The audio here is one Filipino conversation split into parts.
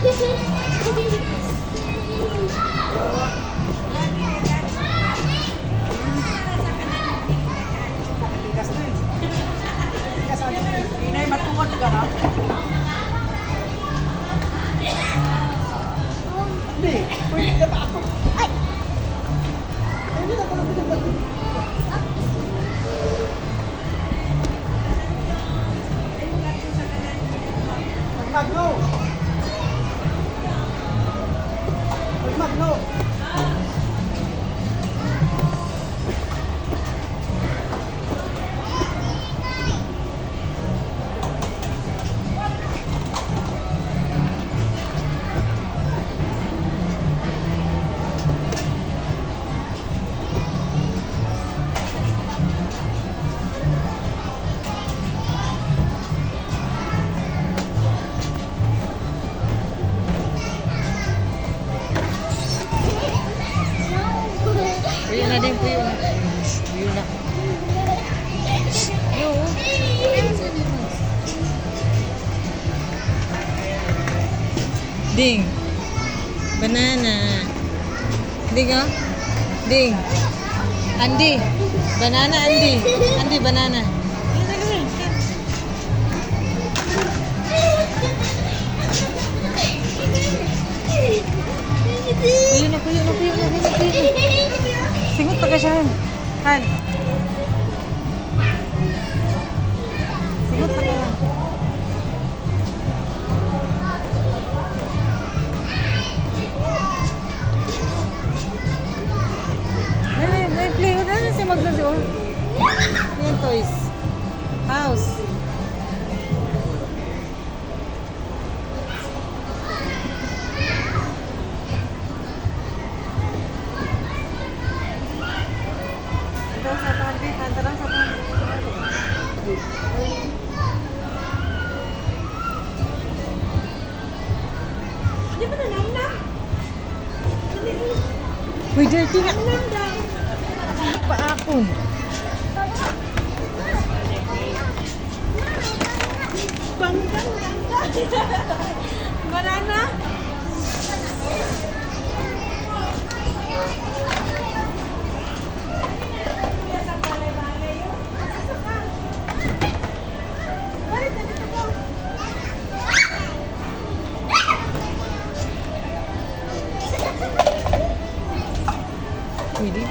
Inay matuwad ka ha? Hindi, pwede ka ba ako? Ay! Hindi na pala pinagdating. Magno! Magno! Puyo na din, puyo na. Puyo na. Yo. Ding. Banana. Ding, oh. Ding. Andy. Banana, Andy. Andy, banana. Puyo na, puyo na, puyo na, puyo na, puyo na. Singot pa ka siya, Han. Han. Singot pa ka. Ay, play. Ano na siya maglasi, oh? Yan, toys. House. Ito sa tabi, hantarang sa tabi. Di ba nanamnam? Uy, dirty nga. Nanamnam! Paapon. Banggang, banggang! Banana? Pwede.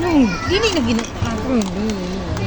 Uy, gini na gina. Ako, hindi.